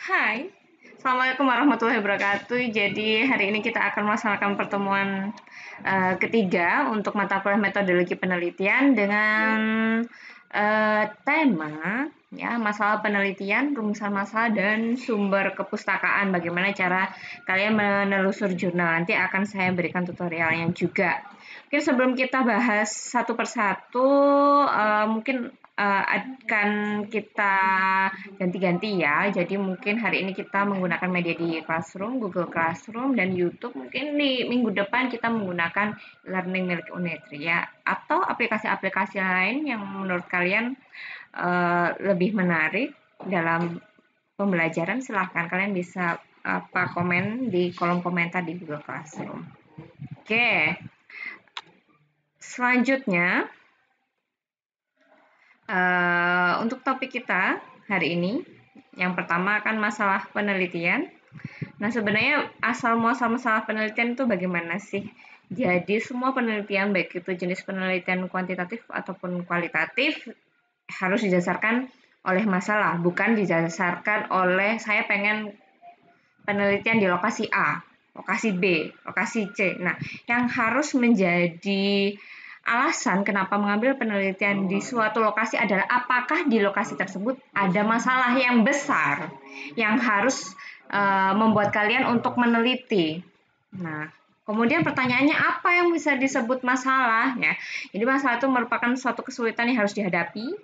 Hai, Assalamualaikum warahmatullahi wabarakatuh. Jadi hari ini kita akan melaksanakan pertemuan ketiga untuk mata kuliah metodologi penelitian dengan tema ya masalah penelitian, rumusan masalah dan sumber kepustakaan. Bagaimana cara kalian menelusur jurnal? Nanti akan saya berikan tutorialnya juga. Mungkin sebelum kita bahas satu persatu, mungkin akan kita ganti-ganti ya. Jadi mungkin hari ini kita menggunakan media di Classroom, Google Classroom, dan YouTube. Mungkin di minggu depan kita menggunakan Learning milik Unetri ya. Atau aplikasi-aplikasi lain yang menurut kalian lebih menarik dalam pembelajaran, silahkan kalian bisa komen di kolom komentar di Google Classroom. Oke, selanjutnya untuk topik kita hari ini, yang pertama akan masalah penelitian. Nah, sebenarnya asal muasal masalah penelitian itu bagaimana sih? Jadi semua penelitian, baik itu jenis penelitian kuantitatif ataupun kualitatif, harus didasarkan oleh masalah, bukan didasarkan oleh saya pengen penelitian di lokasi A, lokasi B, lokasi C. Nah, yang harus menjadi alasan kenapa mengambil penelitian di suatu lokasi adalah apakah di lokasi tersebut ada masalah yang besar yang harus membuat kalian untuk meneliti. Nah, kemudian pertanyaannya apa yang bisa disebut masalah? Ya, jadi masalah itu merupakan suatu kesulitan yang harus dihadapi,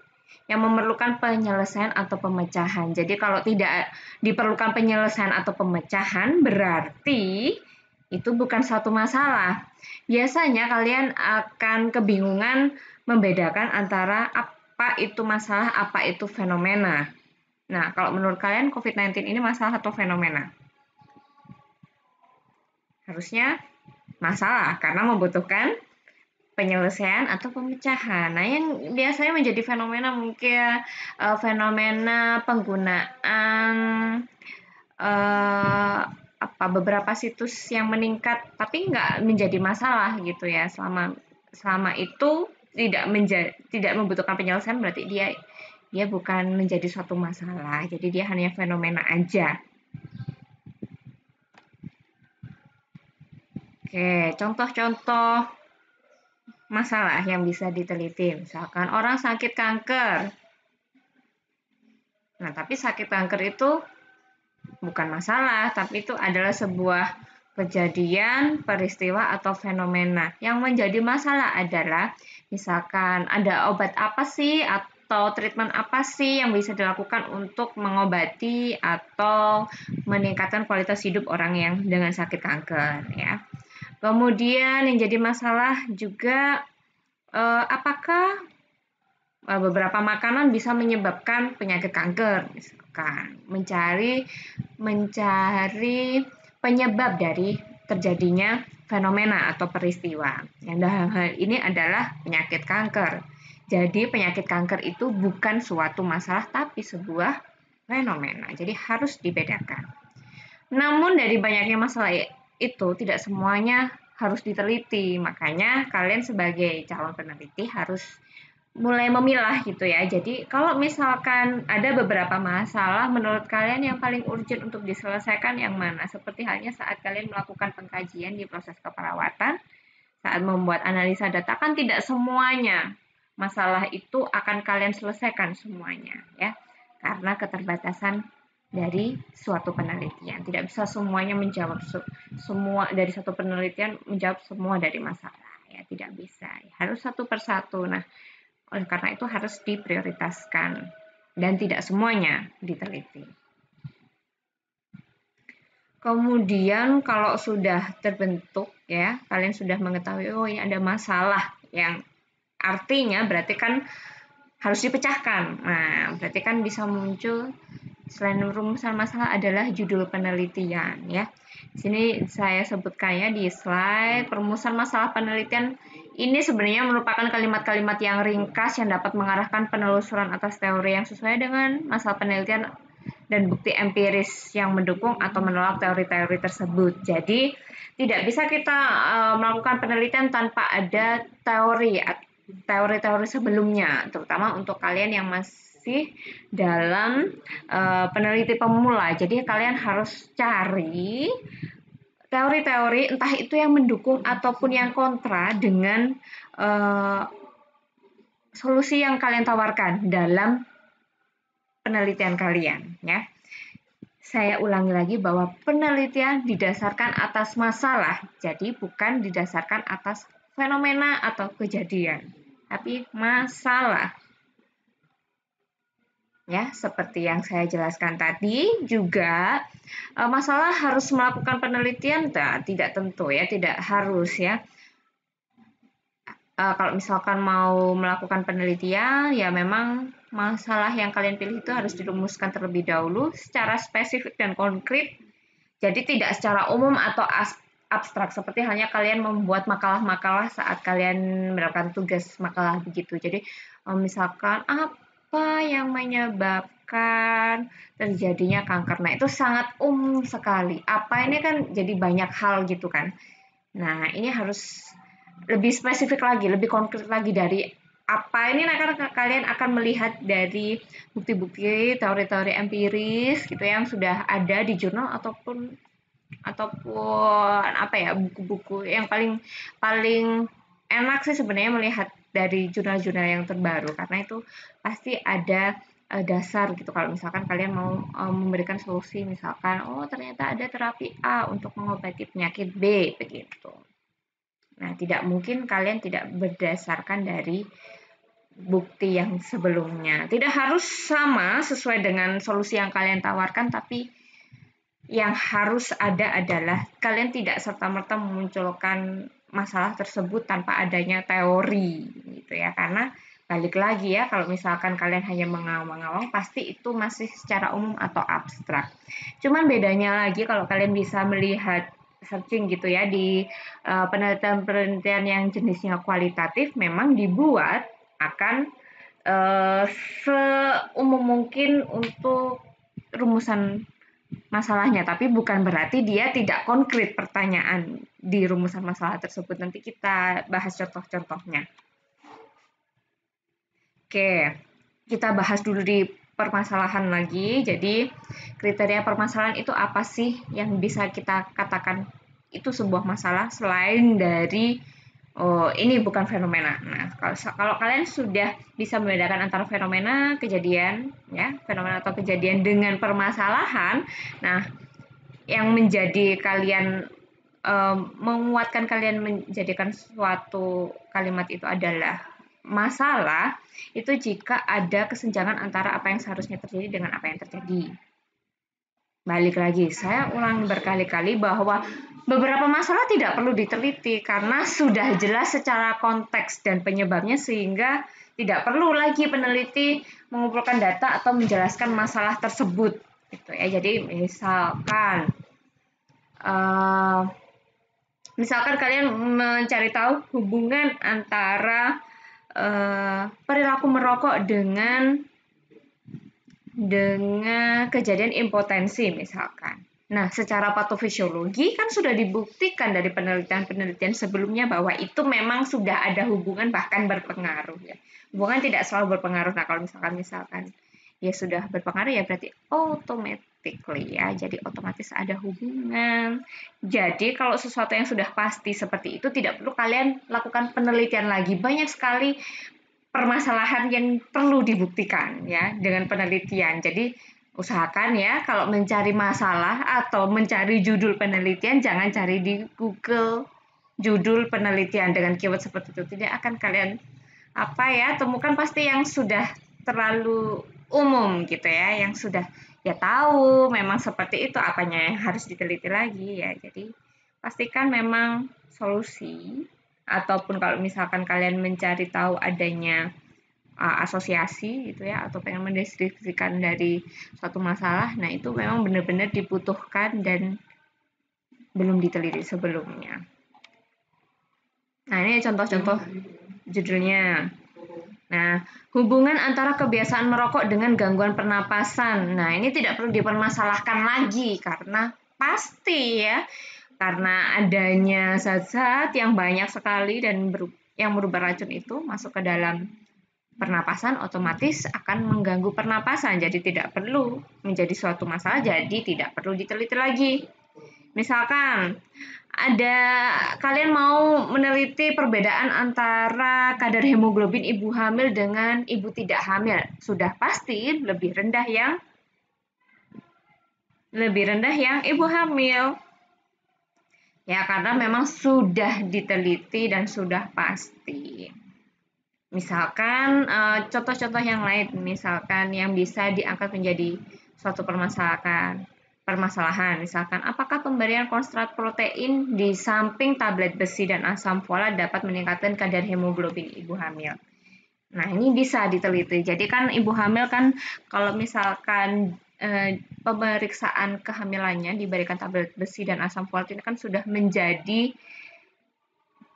yang memerlukan penyelesaian atau pemecahan. Jadi kalau tidak diperlukan penyelesaian atau pemecahan, berarti itu bukan suatu masalah. Biasanya kalian akan kebingungan membedakan antara apa itu masalah, apa itu fenomena. Nah, kalau menurut kalian COVID-19 ini masalah atau fenomena? Harusnya masalah, karena membutuhkan penyelesaian atau pemecahan. Nah, yang biasanya menjadi fenomena mungkin fenomena penggunaan beberapa situs yang meningkat, tapi nggak menjadi masalah gitu ya. Selama itu tidak membutuhkan penyelesaian, berarti dia bukan menjadi suatu masalah. Jadi dia hanya fenomena aja. Oke, contoh-contoh masalah yang bisa diteliti. Misalkan orang sakit kanker. Nah, tapi sakit kanker itu bukan masalah, tapi itu adalah sebuah kejadian, peristiwa, atau fenomena. Yang menjadi masalah adalah misalkan ada obat apa sih atau treatment apa sih yang bisa dilakukan untuk mengobati atau meningkatkan kualitas hidup orang yang dengan sakit kanker ya. Kemudian yang jadi masalah juga apakah beberapa makanan bisa menyebabkan penyakit kanker, misalkan mencari penyebab dari terjadinya fenomena atau peristiwa. Yang dalam hal ini adalah penyakit kanker. Jadi penyakit kanker itu bukan suatu masalah tapi sebuah fenomena. Jadi harus dibedakan. Namun dari banyaknya masalah itu tidak semuanya harus diteliti. Makanya kalian sebagai calon peneliti harus mulai memilah gitu ya. Jadi kalau misalkan ada beberapa masalah menurut kalian yang paling urgent untuk diselesaikan yang mana? Seperti halnya saat kalian melakukan pengkajian di proses keperawatan, saat membuat analisa data kan tidak semuanya masalah itu akan kalian selesaikan semuanya ya. Karena keterbatasan dari suatu penelitian. Tidak bisa semuanya menjawab semua dari satu penelitian menjawab semua dari masalah ya, tidak bisa. Harus satu persatu. Nah, oleh karena itu harus diprioritaskan dan tidak semuanya diteliti. Kemudian kalau sudah terbentuk ya, kalian sudah mengetahui oh ini ada masalah yang artinya berarti kan harus dipecahkan. Nah, berarti kan bisa muncul selain rumusan masalah adalah judul penelitian ya. Di sini saya sebutkan ya di slide perumusan masalah penelitian ini sebenarnya merupakan kalimat-kalimat yang ringkas yang dapat mengarahkan penelusuran atas teori yang sesuai dengan masalah penelitian dan bukti empiris yang mendukung atau menolak teori-teori tersebut. Jadi tidak bisa kita melakukan penelitian tanpa ada teori sebelumnya, terutama untuk kalian yang sih dalam peneliti pemula. Jadi kalian harus cari teori-teori entah itu yang mendukung ataupun yang kontra dengan solusi yang kalian tawarkan dalam penelitian kalian, ya. Saya ulangi lagi bahwa penelitian didasarkan atas masalah, jadi bukan didasarkan atas fenomena atau kejadian, tapi masalah. Ya, seperti yang saya jelaskan tadi, juga masalah harus melakukan penelitian, tidak tentu ya, tidak harus ya. Kalau misalkan mau melakukan penelitian, ya memang masalah yang kalian pilih itu harus dirumuskan terlebih dahulu secara spesifik dan konkret. Jadi tidak secara umum atau abstrak, seperti halnya kalian membuat makalah-makalah saat kalian melakukan tugas makalah begitu. Jadi misalkan apa yang menyebabkan terjadinya kanker. Nah, itu sangat umum sekali. Apa ini kan jadi banyak hal gitu kan. Nah, ini harus lebih spesifik lagi, lebih konkret lagi dari apa ini kalian akan melihat dari bukti-bukti teori-teori empiris gitu yang sudah ada di jurnal ataupun apa ya, buku-buku yang paling enak sih sebenarnya melihat dari jurnal-jurnal yang terbaru, karena itu pasti ada dasar gitu. Kalau misalkan kalian mau memberikan solusi, misalkan ternyata ada terapi A untuk mengobati penyakit B begitu. Nah, tidak mungkin kalian tidak berdasarkan dari bukti yang sebelumnya. Tidak harus sama sesuai dengan solusi yang kalian tawarkan, tapi yang harus ada adalah kalian tidak serta-merta memunculkan masalah tersebut tanpa adanya teori gitu ya. Karena balik lagi ya, kalau misalkan kalian hanya mengawang-awang, pasti itu masih secara umum atau abstrak. Cuman bedanya lagi kalau kalian bisa melihat searching gitu ya di penelitian-penelitian yang jenisnya kualitatif, memang dibuat akan seumum mungkin untuk rumusan masalahnya, tapi bukan berarti dia tidak konkret pertanyaan di rumusan masalah tersebut. Nanti kita bahas contoh-contohnya. Oke, kita bahas dulu di permasalahan lagi. Jadi, kriteria permasalahan itu apa sih yang bisa kita katakan itu sebuah masalah selain dari ini bukan fenomena. Nah, kalau kalian sudah bisa membedakan antara fenomena kejadian, ya, fenomena atau kejadian dengan permasalahan, nah, yang menjadi kalian menguatkan kalian menjadikan suatu kalimat itu adalah masalah, itu jika ada kesenjangan antara apa yang seharusnya terjadi dengan apa yang terjadi. Balik lagi, saya ulang berkali-kali bahwa beberapa masalah tidak perlu diteliti karena sudah jelas secara konteks dan penyebabnya, sehingga tidak perlu lagi peneliti mengumpulkan data atau menjelaskan masalah tersebut gitu ya. Jadi misalkan kalian mencari tahu hubungan antara perilaku merokok dengan kejadian impotensi misalkan. Nah, secara patofisiologi kan sudah dibuktikan dari penelitian-penelitian sebelumnya bahwa itu memang sudah ada hubungan, bahkan berpengaruh ya. Hubungan tidak selalu berpengaruh. Nah, kalau misalkan ya sudah berpengaruh ya berarti automatically ya. Jadi otomatis ada hubungan. Jadi kalau sesuatu yang sudah pasti seperti itu tidak perlu kalian lakukan penelitian lagi. Banyak sekali permasalahan yang perlu dibuktikan ya dengan penelitian. Jadi usahakan ya kalau mencari masalah atau mencari judul penelitian, jangan cari di Google judul penelitian dengan keyword seperti itu. Tidak akan kalian temukan, pasti yang sudah terlalu umum gitu ya, yang sudah ya tahu memang seperti itu, apanya yang harus diteliti lagi ya. Jadi pastikan memang solusi, ataupun kalau misalkan kalian mencari tahu adanya asosiasi gitu ya, atau pengen mendeskripsikan dari suatu masalah, nah itu memang benar-benar dibutuhkan dan belum diteliti sebelumnya. Nah, ini contoh-contoh judulnya. Nah, hubungan antara kebiasaan merokok dengan gangguan pernapasan. Nah, ini tidak perlu dipermasalahkan lagi karena pasti ya, karena adanya zat-zat yang banyak sekali dan yang merubah racun itu masuk ke dalam pernapasan otomatis akan mengganggu pernapasan, jadi tidak perlu menjadi suatu masalah, jadi tidak perlu diteliti lagi. Misalkan kalian mau meneliti perbedaan antara kadar hemoglobin ibu hamil dengan ibu tidak hamil, sudah pasti lebih rendah yang ibu hamil. Ya, karena memang sudah diteliti dan sudah pasti. Misalkan contoh-contoh yang lain, misalkan yang bisa diangkat menjadi suatu permasalahan. Misalkan, apakah pemberian konsentrat protein di samping tablet besi dan asam folat dapat meningkatkan kadar hemoglobin ibu hamil? Nah, ini bisa diteliti. Jadi kan ibu hamil kan kalau misalkan pemeriksaan kehamilannya diberikan tablet besi dan asam folat ini kan sudah menjadi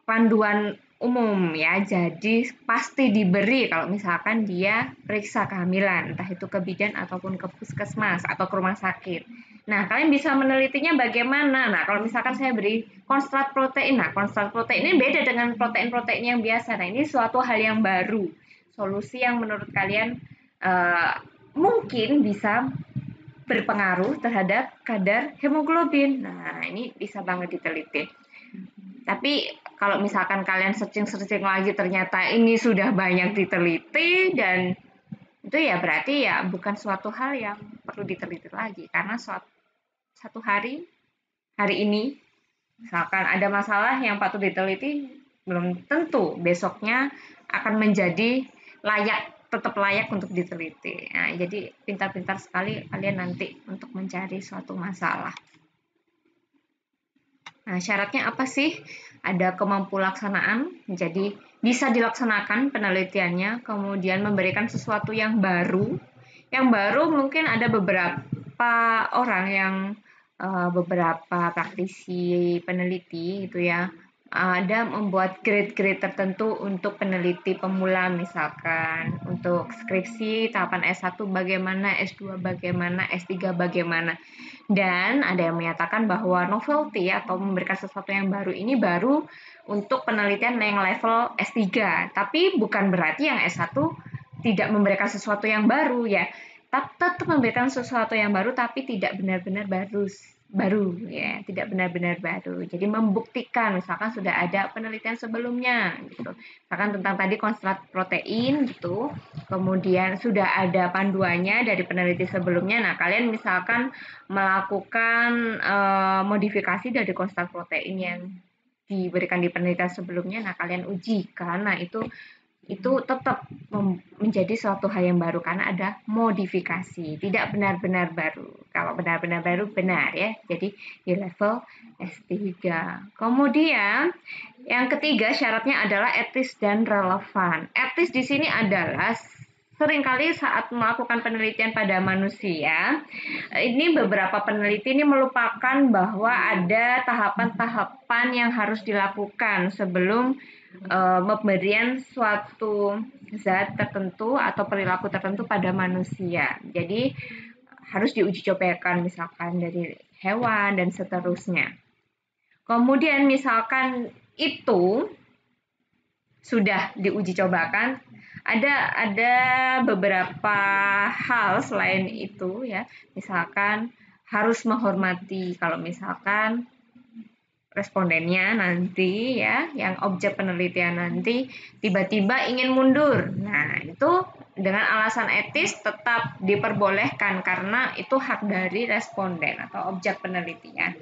panduan umum ya, jadi pasti diberi kalau misalkan dia periksa kehamilan, entah itu ke bidan ataupun ke puskesmas atau ke rumah sakit. Nah, kalian bisa menelitinya bagaimana? Nah, kalau misalkan saya beri konsentrat protein, nah konsentrat protein ini beda dengan protein-protein yang biasa. Nah, ini suatu hal yang baru, solusi yang menurut kalian mungkin bisa berpengaruh terhadap kadar hemoglobin. Nah, ini bisa banget diteliti. Tapi kalau misalkan kalian searching lagi ternyata ini sudah banyak diteliti dan itu ya berarti ya bukan suatu hal yang perlu diteliti lagi karena satu hari ini misalkan ada masalah yang patut diteliti belum tentu besoknya akan menjadi tetap layak untuk diteliti. Nah, jadi pintar-pintar sekali kalian nanti untuk mencari suatu masalah. Nah, syaratnya apa sih? Ada kemampuan laksanaan, jadi bisa dilaksanakan penelitiannya, kemudian memberikan sesuatu yang baru. Yang baru mungkin ada beberapa orang yang beberapa praktisi peneliti gitu ya, ada membuat grade-grade tertentu untuk peneliti pemula, misalkan untuk skripsi tahapan S1 bagaimana, S2 bagaimana, S3 bagaimana. Dan ada yang menyatakan bahwa novelty atau memberikan sesuatu yang baru ini baru untuk penelitian yang level S3. Tapi bukan berarti yang S1 tidak memberikan sesuatu yang baru ya. Tetap memberikan sesuatu yang baru tapi tidak benar-benar baru ya, tidak benar-benar baru. Jadi membuktikan misalkan sudah ada penelitian sebelumnya gitu. Misalkan tentang tadi konsentrat protein gitu. Kemudian sudah ada panduannya dari peneliti sebelumnya. Nah, kalian misalkan melakukan modifikasi dari konsentrat protein yang diberikan di penelitian sebelumnya, nah kalian uji karena itu tetap menjadi suatu hal yang baru karena ada modifikasi, tidak benar-benar baru. Kalau benar-benar baru benar ya, jadi di level S3. Kemudian yang ketiga syaratnya adalah etis dan relevan. Etis di sini adalah seringkali saat melakukan penelitian pada manusia, ini beberapa peneliti ini melupakan bahwa ada tahapan-tahapan yang harus dilakukan sebelum pemberian suatu zat tertentu atau perilaku tertentu pada manusia. Jadi harus diuji cobakan misalkan dari hewan dan seterusnya. Kemudian misalkan itu sudah diuji cobakan, ada beberapa hal selain itu ya. Misalkan harus menghormati kalau misalkan respondennya nanti ya, yang objek penelitian nanti tiba-tiba ingin mundur. Nah, itu dengan alasan etis tetap diperbolehkan karena itu hak dari responden atau objek penelitian.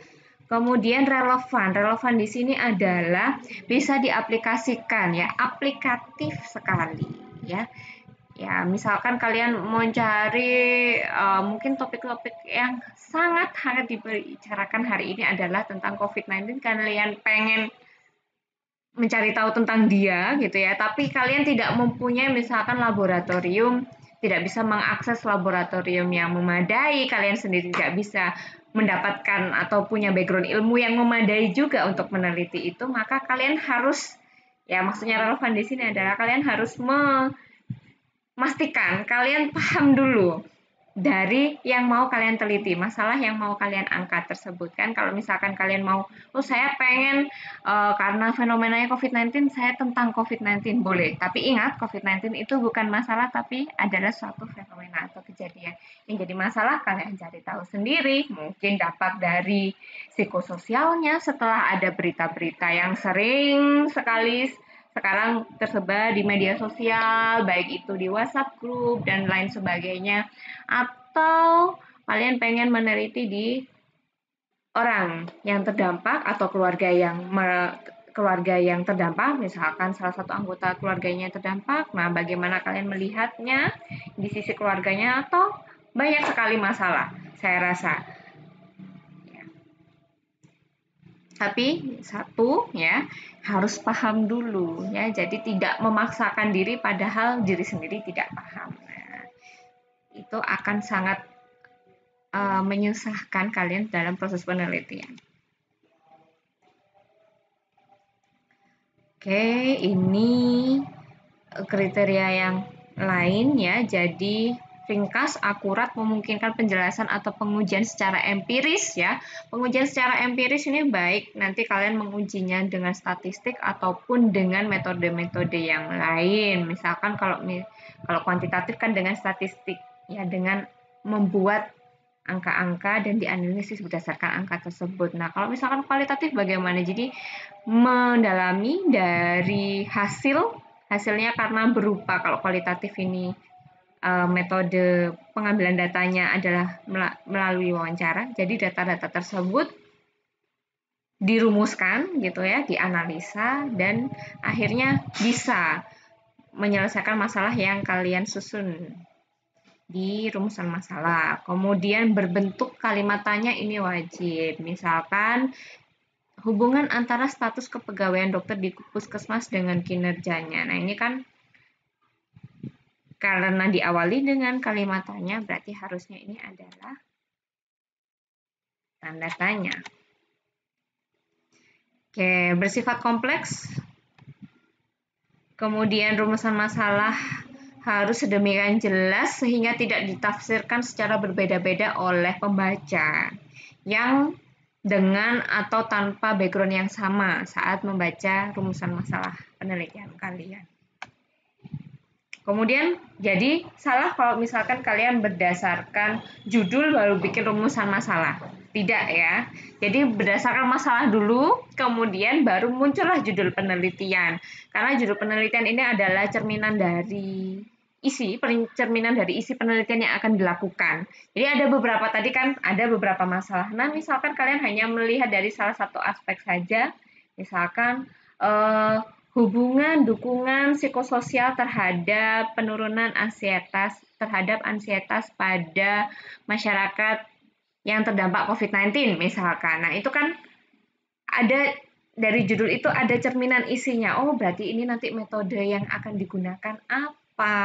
Kemudian relevan di sini adalah bisa diaplikasikan ya, aplikatif sekali ya. Ya, misalkan kalian mau cari mungkin topik-topik yang sangat hangat dibicarakan hari ini adalah tentang COVID-19, kalian pengen mencari tahu tentang dia gitu ya, tapi kalian tidak mempunyai misalkan laboratorium, tidak bisa mengakses laboratorium yang memadai, kalian sendiri tidak bisa mendapatkan atau punya background ilmu yang memadai juga untuk meneliti itu, maka kalian harus ya maksudnya relevan di sini adalah kalian harus memastikan kalian paham dulu dari yang mau kalian teliti, masalah yang mau kalian angkat tersebut kan. Kalau misalkan kalian mau, oh saya pengen karena fenomenanya COVID-19, saya tentang COVID-19 boleh. Tapi ingat, COVID-19 itu bukan masalah, tapi adalah suatu fenomena atau kejadian. Yang jadi masalah kalian cari tahu sendiri, mungkin dapat dari psikososialnya setelah ada berita-berita yang sering sekali sekarang tersebar di media sosial, baik itu di WhatsApp group dan lain sebagainya, atau kalian pengen meneliti di orang yang terdampak atau keluarga yang terdampak, misalkan salah satu anggota keluarganya terdampak, nah bagaimana kalian melihatnya di sisi keluarganya, atau banyak sekali masalah, saya rasa. Tapi satu ya, harus paham dulu ya. Jadi tidak memaksakan diri padahal diri sendiri tidak paham. Nah, itu akan sangat menyusahkan kalian dalam proses penelitian. Oke, ini kriteria yang lain ya. Jadi ringkas, akurat, memungkinkan penjelasan atau pengujian secara empiris ya. Pengujian secara empiris ini baik nanti kalian mengujinya dengan statistik ataupun dengan metode-metode yang lain. Misalkan kalau kuantitatif kan dengan statistik ya, dengan membuat angka-angka dan dianalisis berdasarkan angka tersebut. Nah, kalau misalkan kualitatif bagaimana? Jadi mendalami dari hasilnya karena berupa, kalau kualitatif ini metode pengambilan datanya adalah melalui wawancara. Jadi data-data tersebut dirumuskan gitu ya, dianalisa dan akhirnya bisa menyelesaikan masalah yang kalian susun di rumusan masalah. Kemudian berbentuk kalimat tanya ini wajib. Misalkan hubungan antara status kepegawaian dokter di puskesmas dengan kinerjanya. Nah, ini kan karena diawali dengan kalimat tanya, berarti harusnya ini adalah tanda tanya. Oke, bersifat kompleks. Kemudian rumusan masalah harus sedemikian jelas sehingga tidak ditafsirkan secara berbeda-beda oleh pembaca yang dengan atau tanpa background yang sama saat membaca rumusan masalah penelitian kalian. Kemudian jadi salah kalau misalkan kalian berdasarkan judul baru bikin rumusan masalah. Tidak ya. Jadi berdasarkan masalah dulu, kemudian baru muncullah judul penelitian. Karena judul penelitian ini adalah cerminan dari isi penelitian yang akan dilakukan. Jadi ada beberapa tadi kan ada beberapa masalah. Nah, misalkan kalian hanya melihat dari salah satu aspek saja, misalkan hubungan dukungan psikososial terhadap penurunan ansietas pada masyarakat yang terdampak COVID-19 misalkan. Nah, itu kan ada dari judul itu ada cerminan isinya. Oh, berarti ini nanti metode yang akan digunakan apa?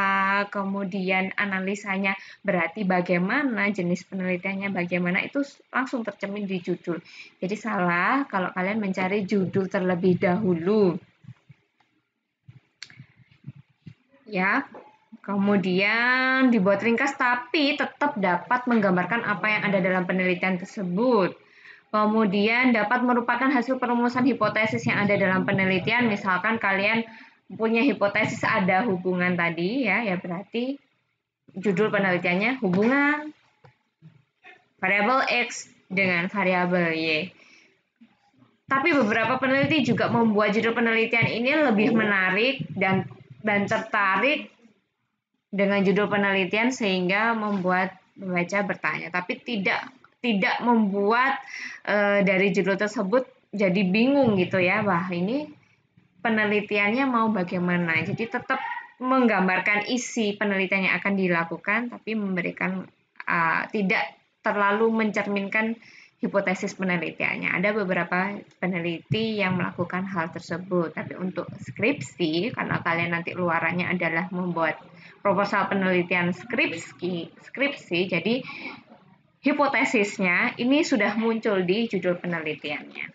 Kemudian analisanya berarti bagaimana, jenis penelitiannya bagaimana, itu langsung tercermin di judul. Jadi salah kalau kalian mencari judul terlebih dahulu. Ya, kemudian dibuat ringkas tapi tetap dapat menggambarkan apa yang ada dalam penelitian tersebut. Kemudian dapat merupakan hasil perumusan hipotesis yang ada dalam penelitian. Misalkan kalian punya hipotesis ada hubungan tadi ya berarti judul penelitiannya hubungan variabel X dengan variabel Y. Tapi beberapa peneliti juga membuat judul penelitian ini lebih menarik dan tertarik dengan judul penelitian sehingga membuat pembaca bertanya, tapi tidak membuat dari judul tersebut jadi bingung gitu ya, wah ini penelitiannya mau bagaimana. Jadi tetap menggambarkan isi penelitian yang akan dilakukan, tapi memberikan tidak terlalu mencerminkan hipotesis penelitiannya. Ada beberapa peneliti yang melakukan hal tersebut, tapi untuk skripsi, karena kalian nanti luarannya adalah membuat proposal penelitian skripsi, jadi hipotesisnya ini sudah muncul di judul penelitiannya.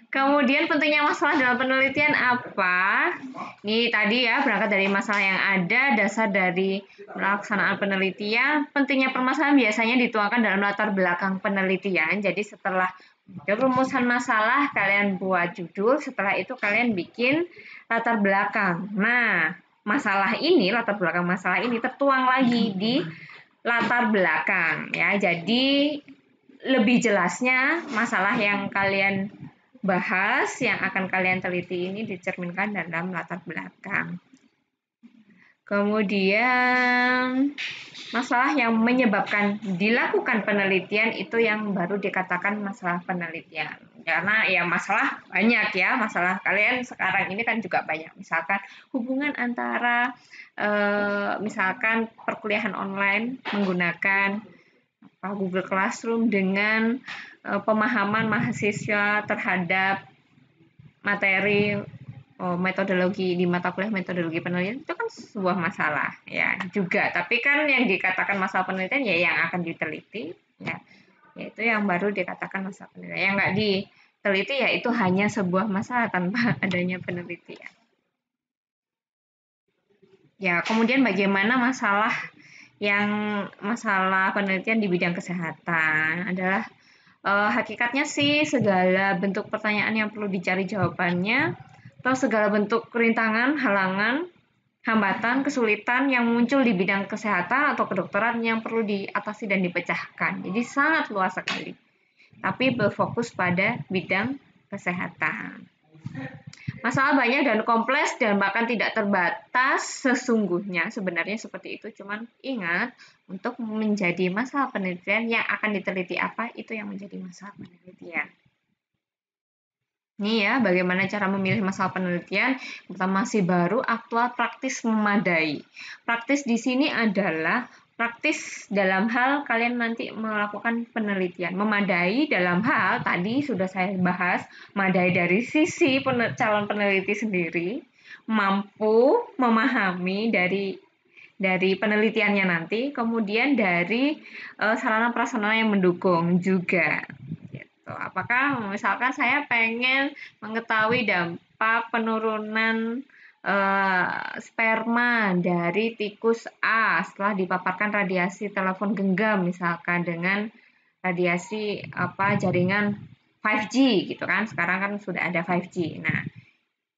Kemudian pentingnya masalah dalam penelitian apa? Ini tadi ya, berangkat dari masalah yang ada, dasar dari pelaksanaan penelitian, pentingnya permasalahan biasanya dituangkan dalam latar belakang penelitian. Jadi setelah rumusan masalah, kalian buat judul, setelah itu kalian bikin latar belakang. Nah, masalah ini, latar belakang masalah ini tertuang lagi di latar belakang ya. Jadi lebih jelasnya masalah yang kalian bahas, yang akan kalian teliti ini dicerminkan dalam latar belakang. Kemudian masalah yang menyebabkan dilakukan penelitian itu yang baru dikatakan masalah penelitian. Karena ya masalah banyak ya, masalah kalian sekarang ini kan juga banyak. Misalkan hubungan antara misalkan perkuliahan online menggunakan Google Classroom dengan pemahaman mahasiswa terhadap materi metodologi di mata kuliah metodologi penelitian itu kan sebuah masalah ya juga. Tapi kan yang dikatakan masalah penelitian ya yang akan diteliti ya, yaitu yang baru dikatakan masalah penelitian. Yang nggak diteliti ya itu hanya sebuah masalah tanpa adanya penelitian. Ya, kemudian bagaimana masalah penelitian di bidang kesehatan adalah hakikatnya sih segala bentuk pertanyaan yang perlu dicari jawabannya atau segala bentuk rintangan, halangan, hambatan, kesulitan yang muncul di bidang kesehatan atau kedokteran yang perlu diatasi dan dipecahkan. Jadi sangat luas sekali. Tapi berfokus pada bidang kesehatan. Masalah banyak dan kompleks dan bahkan tidak terbatas sesungguhnya. Sebenarnya seperti itu, cuman ingat untuk menjadi masalah penelitian yang akan diteliti apa, itu yang menjadi masalah penelitian. Ini ya, bagaimana cara memilih masalah penelitian. Pertama, masih baru, aktual, praktis, memadai. Praktis di sini adalah praktis dalam hal kalian nanti melakukan penelitian. Memadai dalam hal, tadi sudah saya bahas, memadai dari sisi calon peneliti sendiri, mampu memahami dari penelitiannya nanti, kemudian dari sarana prasarana yang mendukung juga. Apakah misalkan saya pengen mengetahui dampak penurunan sperma dari tikus A setelah dipaparkan radiasi telepon genggam misalkan dengan radiasi jaringan 5G gitu kan, sekarang kan sudah ada 5G. Nah,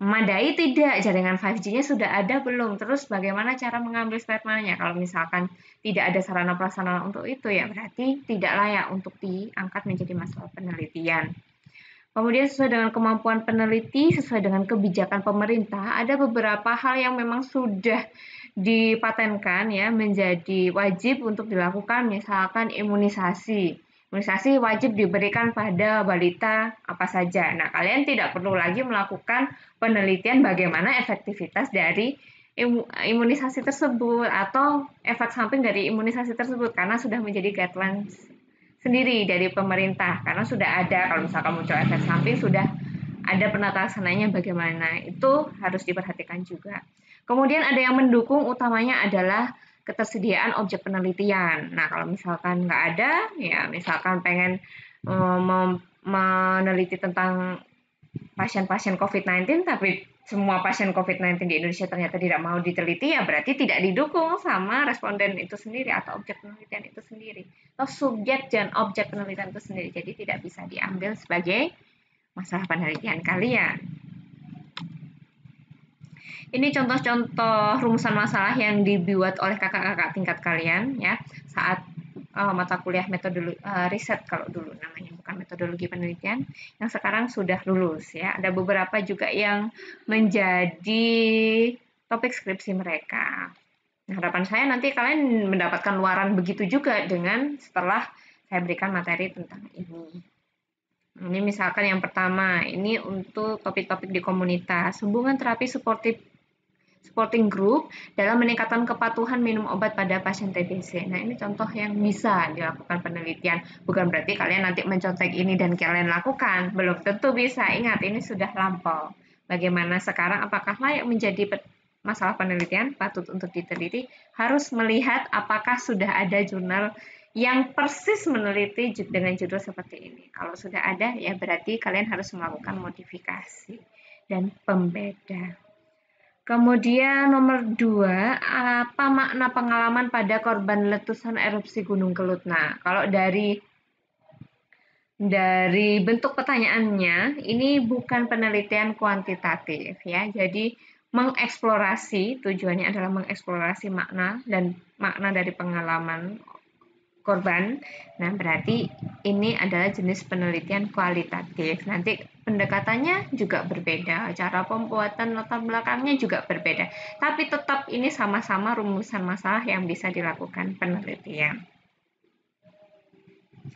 memadai tidak, jaringan 5G-nya sudah ada belum, terus bagaimana cara mengambil spermanya? Kalau misalkan tidak ada sarana prasarana untuk itu ya berarti tidak layak untuk diangkat menjadi masalah penelitian. Kemudian sesuai dengan kemampuan peneliti, sesuai dengan kebijakan pemerintah, ada beberapa hal yang memang sudah dipatenkan ya menjadi wajib untuk dilakukan, misalkan imunisasi. Imunisasi wajib diberikan pada balita apa saja. Nah, kalian tidak perlu lagi melakukan penelitian bagaimana efektivitas dari imunisasi tersebut atau efek samping dari imunisasi tersebut karena sudah menjadi guidelines sendiri dari pemerintah karena sudah ada kalau misalkan muncul efek samping sudah ada penata laksananya bagaimana itu harus diperhatikan juga. Kemudian ada yang mendukung utamanya adalah ketersediaan objek penelitian. Nah kalau misalkan nggak ada ya misalkan pengen meneliti tentang pasien-pasien COVID-19 tapi semua pasien COVID-19 di Indonesia ternyata tidak mau diteliti, ya berarti tidak didukung sama responden itu sendiri atau objek penelitian itu sendiri. Atau subjek dan objek penelitian itu sendiri. Jadi tidak bisa diambil sebagai masalah penelitian kalian. Ini contoh-contoh rumusan masalah yang dibuat oleh kakak-kakak tingkat kalian ya saat mata kuliah metodologi riset kalau dulu namanya, bukan metodologi penelitian, yang sekarang sudah lulus ya. Ada beberapa juga yang menjadi topik skripsi mereka. Nah, harapan saya nanti kalian mendapatkan luaran begitu juga dengan setelah saya berikan materi tentang ini. Ini misalkan yang pertama, ini untuk topik-topik di komunitas, hubungan terapi supporting group dalam meningkatkan kepatuhan minum obat pada pasien TBC. Nah, ini contoh yang bisa dilakukan penelitian. Bukan berarti kalian nanti mencontek ini dan kalian lakukan. Belum tentu bisa. Ingat, ini sudah lampau. Bagaimana sekarang, apakah layak menjadi masalah penelitian? Patut untuk diteliti. Harus melihat apakah sudah ada jurnal yang persis meneliti dengan judul seperti ini. Kalau sudah ada, ya berarti kalian harus melakukan modifikasi dan pembeda. Kemudian nomor 2, apa makna pengalaman pada korban letusan erupsi Gunung Kelut? Nah, kalau dari bentuk pertanyaannya, ini bukan penelitian kuantitatif ya. Jadi mengeksplorasi, tujuannya adalah mengeksplorasi makna dan makna dari pengalaman korban. Nah, berarti ini adalah jenis penelitian kualitatif. Nanti pendekatannya juga berbeda, cara pembuatan latar belakangnya juga berbeda. Tapi tetap ini sama-sama rumusan masalah yang bisa dilakukan penelitian.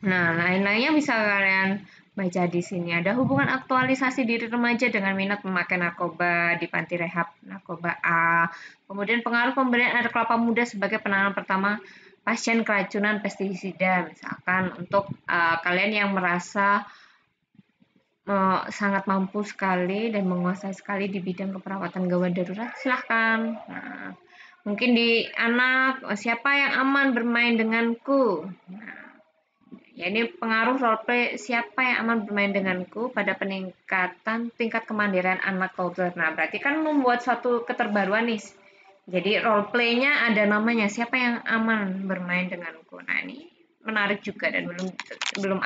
Nah, lain-lainnya bisa kalian baca di sini. Ada hubungan aktualisasi diri remaja dengan minat memakai narkoba di panti rehab narkoba A. Kemudian pengaruh pemberian air kelapa muda sebagai penanganan pertama pasien keracunan pestisida. Misalkan untuk kalian yang merasa sangat mampu sekali dan menguasai sekali di bidang keperawatan gawat darurat, silahkan. Nah, mungkin di anak, siapa yang aman bermain denganku? Nah, ya, ini pengaruh roleplay siapa yang aman bermain denganku pada peningkatan tingkat kemandirian anak toddler. Nah, berarti kan membuat suatu keterbaruan nih. Jadi roleplaynya ada namanya, siapa yang aman bermain denganku. Nah, ini menarik juga dan belum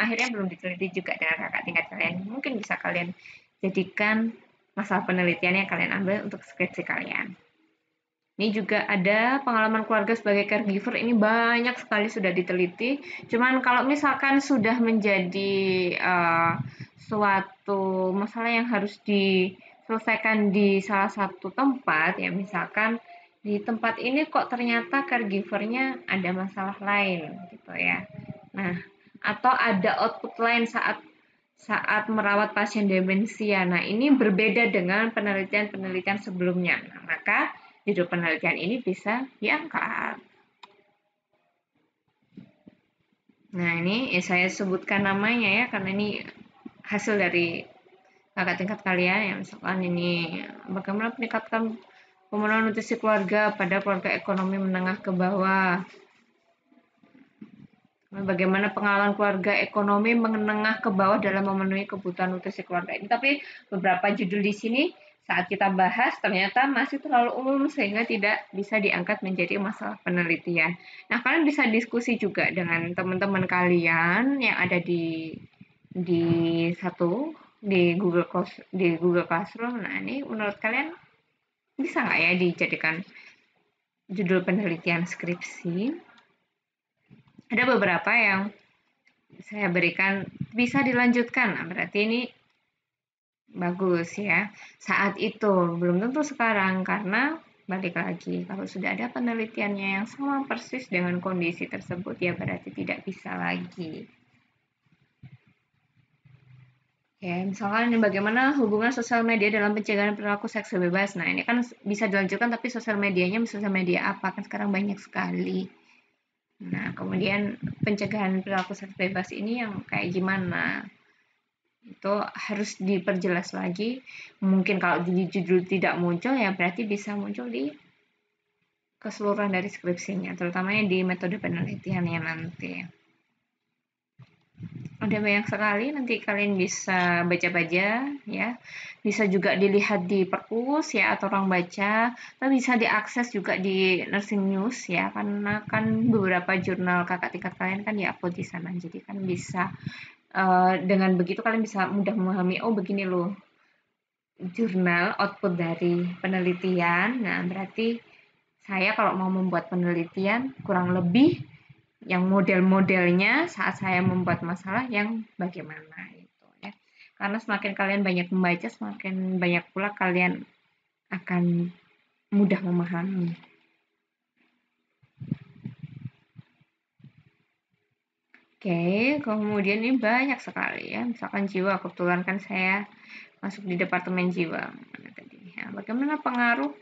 diteliti juga dengan kakak tingkat kalian. Mungkin bisa kalian jadikan masalah penelitian yang kalian ambil untuk skripsi kalian. Ini juga ada pengalaman keluarga sebagai caregiver, ini banyak sekali sudah diteliti. Cuman kalau misalkan sudah menjadi suatu masalah yang harus diselesaikan di salah satu tempat, ya misalkan di tempat ini kok ternyata caregivernya ada masalah lain gitu ya. Nah, atau ada output lain saat merawat pasien demensia. Nah, ini berbeda dengan penelitian-penelitian sebelumnya. Nah, maka judul penelitian ini bisa diangkat. Nah, ini saya sebutkan namanya ya, karena ini hasil dari kakak tingkat kalian. Yang misalkan ini bagaimana meningkatkan pemenuhan nutrisi keluarga pada keluarga ekonomi menengah ke bawah. Bagaimana pengalaman keluarga ekonomi menengah ke bawah dalam memenuhi kebutuhan nutrisi keluarga ini. Tapi beberapa judul di sini saat kita bahas ternyata masih terlalu umum sehingga tidak bisa diangkat menjadi masalah penelitian. Nah, kalian bisa diskusi juga dengan teman-teman kalian yang ada di Google Classroom. Nah, ini menurut kalian bisa nggak ya dijadikan judul penelitian skripsi? Ada beberapa yang saya berikan bisa dilanjutkan. Nah, berarti ini bagus ya. Saat itu belum tentu sekarang karena balik lagi kalau sudah ada penelitiannya yang sama persis dengan kondisi tersebut ya berarti tidak bisa lagi. Ya, misalkan bagaimana hubungan sosial media dalam pencegahan perilaku seks bebas. Nah, ini kan bisa dilanjutkan tapi sosial medianya sosial media apa? Kan sekarang banyak sekali. Nah, kemudian pencegahan perilaku seks bebas ini yang kayak gimana? Itu harus diperjelas lagi. Mungkin kalau di judul tidak muncul, ya berarti bisa muncul di keseluruhan dari skripsinya, terutamanya di metode penelitiannya nanti. Ada banyak sekali, nanti kalian bisa baca-baca ya. Bisa juga dilihat di perpus ya atau orang baca, atau bisa diakses juga di Nursing News ya, karena kan beberapa jurnal kakak tingkat kalian kan diupload di sana. Jadi kan bisa dengan begitu kalian bisa mudah memahami, oh begini loh jurnal output dari penelitian. Nah, berarti saya kalau mau membuat penelitian kurang lebih yang model-modelnya saat saya membuat masalah yang bagaimana itu ya. Karena semakin kalian banyak membaca, semakin banyak pula kalian akan mudah memahami. Oke, kemudian ini banyak sekali ya. Misalkan jiwa, kebetulan kan saya masuk di departemen jiwa. Ya, bagaimana pengaruh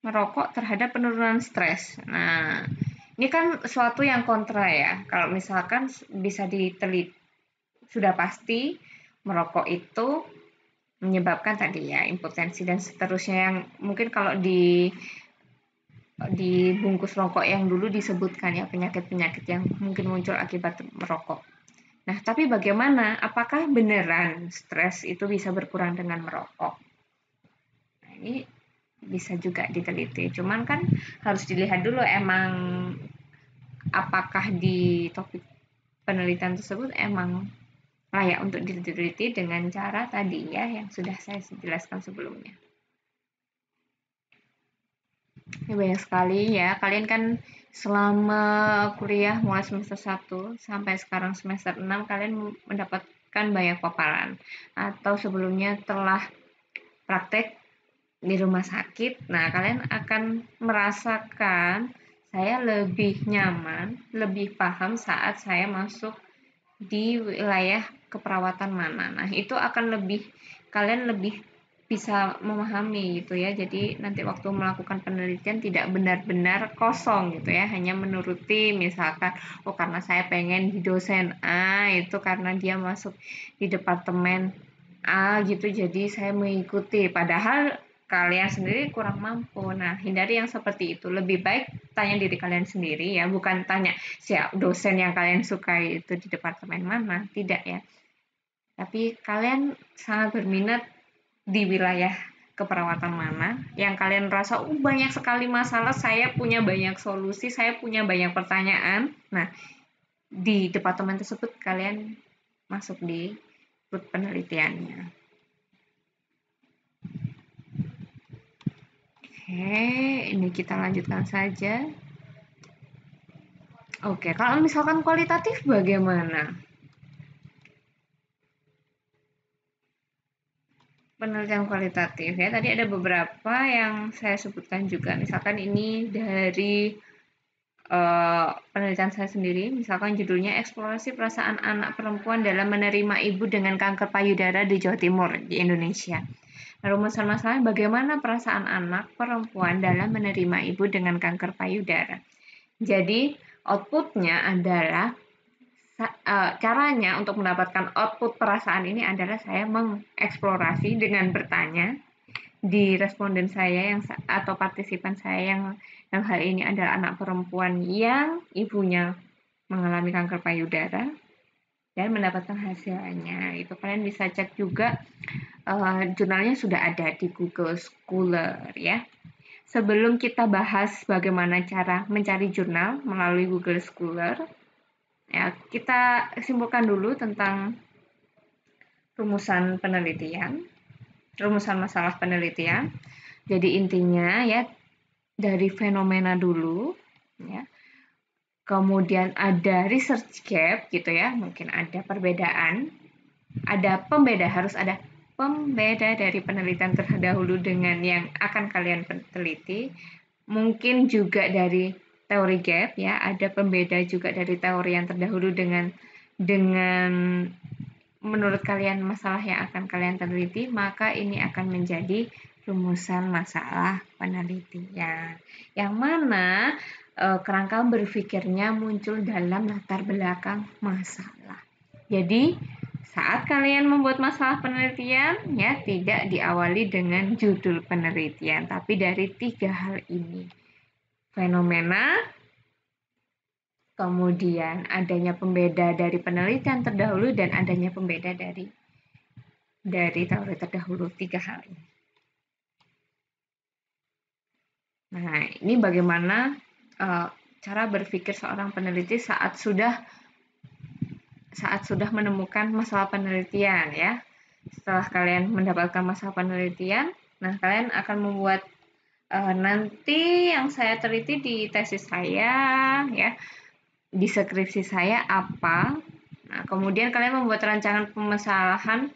merokok terhadap penurunan stres? Nah, ini kan suatu yang kontra ya. Kalau misalkan bisa diteliti, sudah pasti merokok itu menyebabkan tadi ya impotensi dan seterusnya yang mungkin kalau di di bungkus rokok yang dulu disebutkan ya, penyakit-penyakit yang mungkin muncul akibat merokok. Nah, tapi bagaimana? Apakah beneran stres itu bisa berkurang dengan merokok? Nah, ini bisa juga diteliti. Cuman kan harus dilihat dulu emang apakah di topik penelitian tersebut emang layak untuk diteliti dengan cara tadi ya yang sudah saya jelaskan sebelumnya. Ini banyak sekali ya. Kalian kan selama kuliah mulai semester 1 sampai sekarang semester 6 kalian mendapatkan banyak paparan. Atau sebelumnya telah praktek di rumah sakit. Nah, kalian akan merasakan saya lebih nyaman, lebih paham saat saya masuk di wilayah keperawatan mana. Nah, itu akan kalian lebih bisa memahami gitu ya. Jadi nanti waktu melakukan penelitian tidak benar-benar kosong gitu ya, hanya menuruti misalkan oh karena saya pengen di dosen A itu karena dia masuk di departemen A gitu jadi saya mengikuti padahal kalian sendiri kurang mampu. Nah, hindari yang seperti itu. Lebih baik tanya diri kalian sendiri ya, bukan tanya siapa dosen yang kalian sukai itu di departemen mana, tidak ya. Tapi kalian sangat berminat di wilayah keperawatan mana yang kalian rasa banyak sekali masalah, saya punya banyak solusi, saya punya banyak pertanyaan. Nah, di departemen tersebut kalian masuk di penelitiannya. Oke, ini kita lanjutkan saja. Oke, kalau misalkan kualitatif bagaimana? Penelitian kualitatif ya, tadi ada beberapa yang saya sebutkan juga. Misalkan ini dari penelitian saya sendiri, misalkan judulnya Eksplorasi Perasaan Anak Perempuan dalam Menerima Ibu dengan Kanker Payudara di Jawa Timur, di Indonesia. Rumusan masalahnya bagaimana perasaan anak perempuan dalam menerima ibu dengan kanker payudara. Jadi outputnya adalah caranya untuk mendapatkan output perasaan ini adalah saya mengeksplorasi dengan bertanya di responden saya yang atau partisipan saya yang hal ini adalah anak perempuan yang ibunya mengalami kanker payudara dan mendapatkan hasilnya. Itu kalian bisa cek juga jurnalnya sudah ada di Google Scholar ya. Sebelum kita bahas bagaimana cara mencari jurnal melalui Google Scholar, ya kita simpulkan dulu tentang rumusan penelitian, rumusan masalah penelitian. Jadi intinya ya dari fenomena dulu ya. Kemudian ada research gap gitu ya, mungkin ada perbedaan, ada pembeda, harus ada pembeda dari penelitian terdahulu dengan yang akan kalian teliti. Mungkin juga dari teori gap ya, ada pembeda juga dari teori yang terdahulu dengan menurut kalian masalah yang akan kalian teliti, maka ini akan menjadi rumusan masalah penelitian. Yang mana kerangka berpikirnya muncul dalam latar belakang masalah. Jadi, saat kalian membuat masalah penelitian, ya tidak diawali dengan judul penelitian, tapi dari 3 hal ini. Fenomena, kemudian adanya pembeda dari penelitian terdahulu, dan adanya pembeda dari teori terdahulu, 3 hal ini. Nah, ini bagaimana cara berpikir seorang peneliti saat sudah menemukan masalah penelitian ya. Setelah kalian mendapatkan masalah penelitian, nah kalian akan membuat nanti yang saya teliti di tesis saya ya, di skripsi saya apa. Nah, kemudian kalian membuat rancangan pemecahan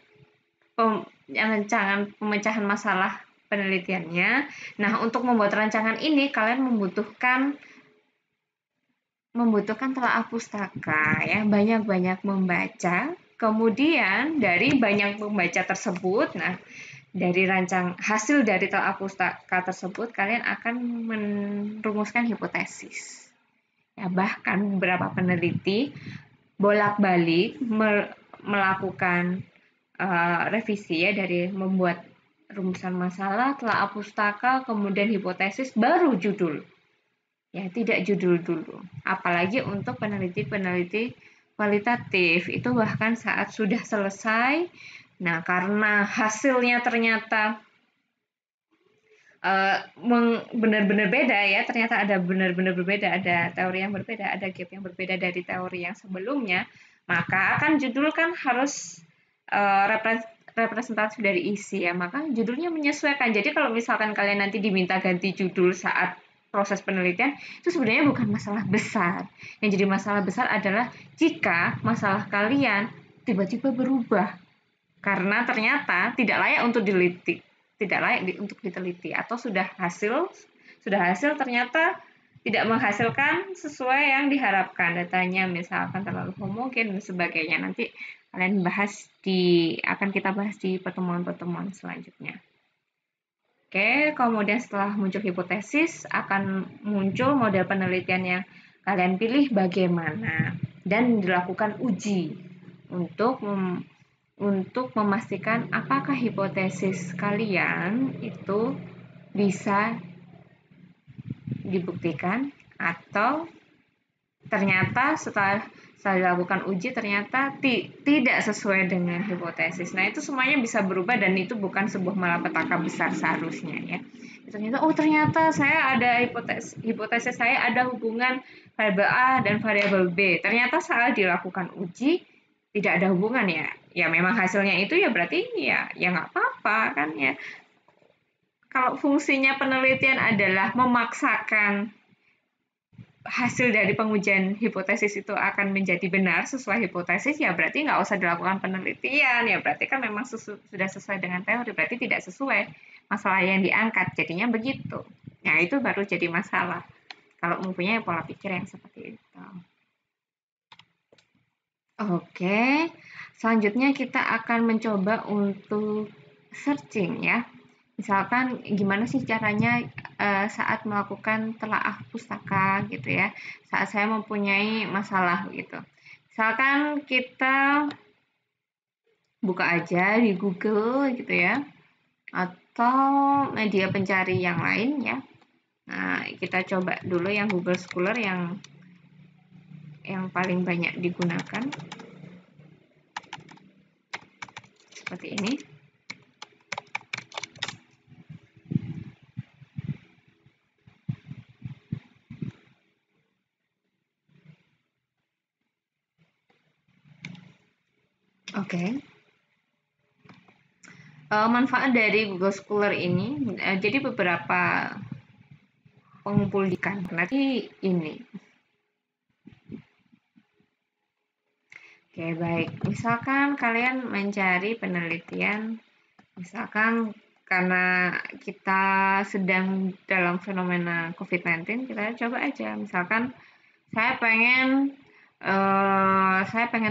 masalah penelitiannya. Nah, untuk membuat rancangan ini kalian membutuhkan telaah pustaka ya, banyak-banyak membaca. Kemudian dari banyak membaca tersebut, nah dari hasil dari telaah pustaka tersebut kalian akan merumuskan hipotesis. Ya, bahkan beberapa peneliti bolak-balik melakukan revisi ya, dari membuat rumusan masalah, telaah pustaka, kemudian hipotesis, baru judul. Ya, tidak judul dulu. Apalagi untuk peneliti-peneliti kualitatif, itu bahkan saat sudah selesai, nah karena hasilnya ternyata benar-benar beda ya, ternyata ada benar-benar berbeda, ada teori yang berbeda, ada gap yang berbeda dari teori yang sebelumnya, maka kan judul kan harus representatif dari isi ya, maka judulnya menyesuaikan. Jadi kalau misalkan kalian nanti diminta ganti judul saat proses penelitian, itu sebenarnya bukan masalah besar. Yang jadi masalah besar adalah jika masalah kalian tiba-tiba berubah karena ternyata tidak layak untuk diliti, tidak layak untuk diteliti, atau sudah hasil ternyata tidak menghasilkan sesuai yang diharapkan, datanya misalkan terlalu homogen dan sebagainya. Nanti kalian akan kita bahas di pertemuan-pertemuan selanjutnya. Oke, kemudian setelah muncul hipotesis akan muncul model penelitian yang kalian pilih bagaimana dan dilakukan uji untuk memastikan apakah hipotesis kalian itu bisa dibuktikan atau ternyata setelah dilakukan uji ternyata tidak sesuai dengan hipotesis. Nah, itu semuanya bisa berubah dan itu bukan sebuah malapetaka besar seharusnya ya. Ternyata saya ada hipotesis saya ada hubungan variabel A dan variabel B. Ternyata saat dilakukan uji tidak ada hubungan ya. Ya memang hasilnya itu ya berarti ya nggak apa-apa kan ya. Kalau fungsinya penelitian adalah memaksakan hasil dari pengujian hipotesis itu akan menjadi benar sesuai hipotesis, ya berarti nggak usah dilakukan penelitian, ya berarti kan memang sudah sesuai dengan teori, berarti tidak sesuai masalah yang diangkat, jadinya begitu. Nah, itu baru jadi masalah kalau mempunyai pola pikir yang seperti itu. Oke, selanjutnya kita akan mencoba untuk searching ya. Misalkan gimana sih caranya saat melakukan telaah pustaka gitu ya, saat saya mempunyai masalah gitu. Misalkan kita buka aja di Google gitu ya, atau media pencari yang lain ya. Nah, kita coba dulu yang Google Scholar yang paling banyak digunakan. Seperti ini. Oke. Manfaat dari Google Scholar ini, jadi beberapa pengumpul ikan. Nanti ini. Oke, baik. Misalkan kalian mencari penelitian, misalkan karena kita sedang dalam fenomena COVID-19, kita coba aja. Misalkan saya pengen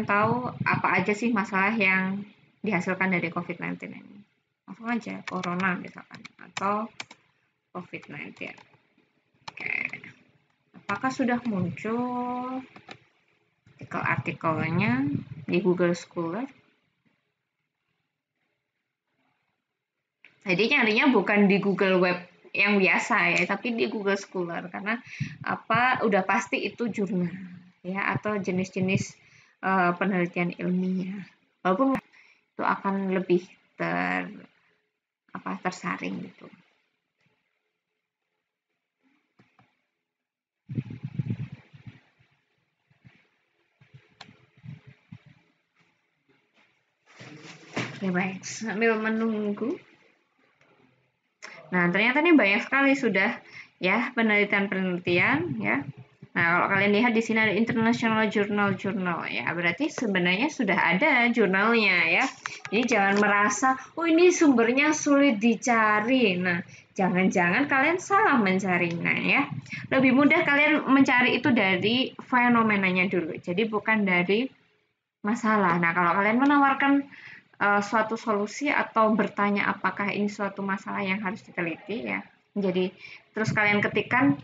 tahu apa aja sih masalah yang dihasilkan dari COVID-19 ini. Langsung aja, corona misalkan, atau COVID-19. Oke. Apakah sudah muncul artikel-artikelnya di Google Scholar? Jadi nyarinya bukan di Google Web yang biasa ya, tapi di Google Scholar karena udah pasti itu jurnal ya atau jenis-jenis penelitian ilmiah. Walaupun itu akan lebih tersaring gitu. Oke, baik, sambil menunggu. Nah, ternyata ini banyak sekali sudah ya penelitian-penelitian ya. Nah, kalau kalian lihat di sini ada international journal ya, berarti sebenarnya sudah ada jurnalnya ya. Jadi jangan merasa, oh ini sumbernya sulit dicari. Nah, jangan-jangan kalian salah mencarinya ya. Lebih mudah kalian mencari itu dari fenomenanya dulu. Jadi bukan dari masalah. Nah, kalau kalian menawarkan suatu solusi atau bertanya apakah ini suatu masalah yang harus diteliti ya. Jadi terus kalian ketikkan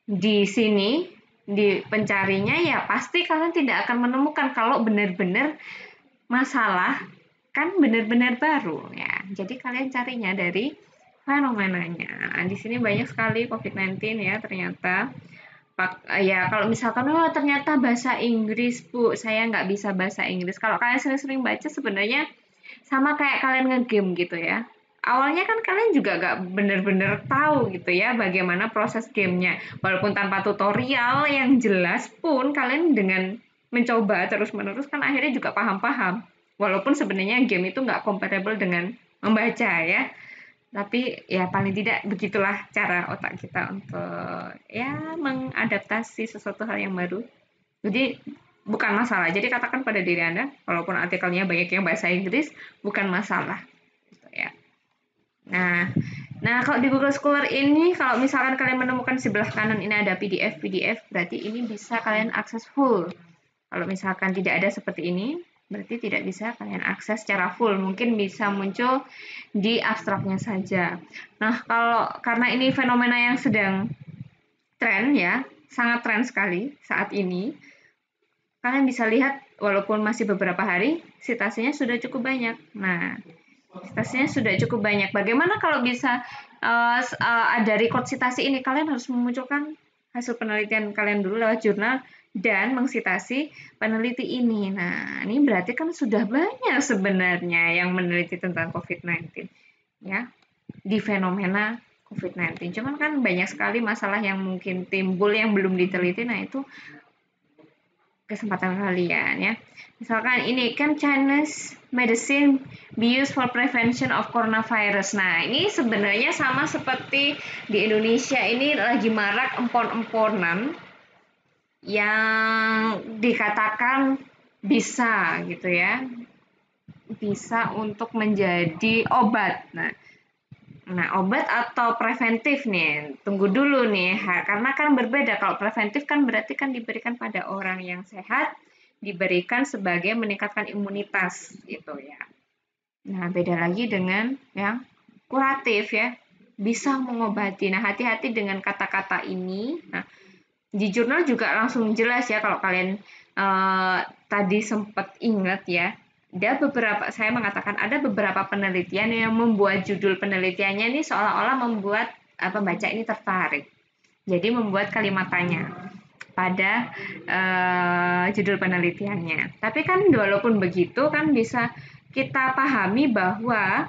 di sini di pencarinya ya pasti kalian tidak akan menemukan kalau benar-benar masalah kan benar-benar baru ya. Jadi kalian carinya dari fenomenanya. Di sini banyak sekali COVID-19 ya ternyata Ya kalau misalkan oh ternyata bahasa Inggris Bu, saya nggak bisa bahasa Inggris. Kalau kalian sering-sering baca sebenarnya sama kayak kalian ngegame gitu ya. Awalnya kan kalian juga nggak bener-bener tahu gitu ya bagaimana proses gamenya. Walaupun tanpa tutorial yang jelas pun kalian dengan mencoba terus-menerus kan akhirnya juga paham-paham. Walaupun sebenarnya game itu nggak compatible dengan membaca ya. Tapi ya paling tidak begitulah cara otak kita untuk ya mengadaptasi sesuatu hal yang baru. Jadi bukan masalah. Jadi katakan pada diri Anda, walaupun artikelnya banyak yang bahasa Inggris, bukan masalah. Gitu ya. Nah, kalau di Google Scholar ini, kalau misalkan kalian menemukan sebelah kanan ini ada PDF, berarti ini bisa kalian akses full. Kalau misalkan tidak ada seperti ini, berarti tidak bisa kalian akses secara full. Mungkin bisa muncul di abstraknya saja. Nah, karena ini fenomena yang sedang tren ya, sangat tren sekali saat ini, kalian bisa lihat walaupun masih beberapa hari, citasinya sudah cukup banyak. Nah, citasinya sudah cukup banyak. Bagaimana kalau bisa ada record citasi ini? Kalian harus memunculkan hasil penelitian kalian dulu lewat jurnal dan mengsitasi peneliti ini. Nah, ini berarti kan sudah banyak sebenarnya yang meneliti tentang COVID-19 ya di fenomena COVID-19. Cuman kan banyak sekali masalah yang mungkin timbul yang belum diteliti. Nah, itu kesempatan kalian ya. Misalkan ini kan Chinese medicine be used for prevention of coronavirus. Nah, ini sebenarnya sama seperti di Indonesia ini lagi marak empon-emponan yang dikatakan bisa gitu ya. Bisa untuk menjadi obat. Nah, obat atau preventif nih, tunggu dulu nih, karena kan berbeda. Kalau preventif kan berarti kan diberikan pada orang yang sehat, diberikan sebagai meningkatkan imunitas gitu ya. Nah, beda lagi dengan yang kuratif ya, bisa mengobati. Nah, hati-hati dengan kata-kata ini. Nah, di jurnal juga langsung jelas ya kalau kalian tadi sempat ingat ya, saya mengatakan ada beberapa penelitian yang membuat judul penelitiannya ini seolah-olah membuat pembaca ini tertarik. Jadi membuat kalimat tanya pada judul penelitiannya. Tapi kan walaupun begitu kan bisa kita pahami bahwa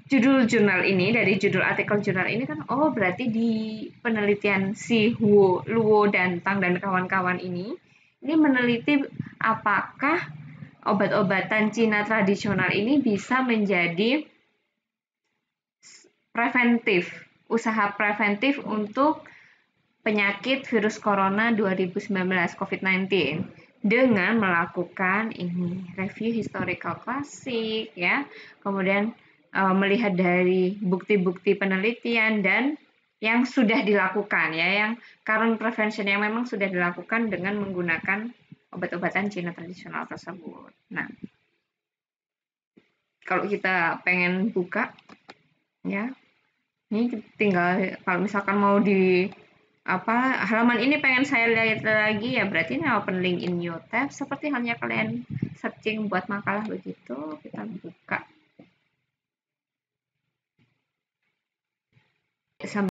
judul jurnal ini, dari judul artikel jurnal ini kan, oh berarti di penelitian si Luo dan Tang dan kawan-kawan ini meneliti apakah obat-obatan Cina tradisional ini bisa menjadi preventif, usaha preventif untuk penyakit virus corona 2019 COVID-19 dengan melakukan ini review historical klasik ya, kemudian melihat dari bukti-bukti penelitian dan yang sudah dilakukan ya, yang current prevention yang memang sudah dilakukan dengan menggunakan obat-obatan Cina tradisional tersebut. Nah, kalau kita pengen buka ya, ini tinggal kalau misalkan mau di halaman ini pengen saya lihat lagi ya berarti ini open link in new tab seperti halnya kalian searching buat makalah begitu, kita buka sampai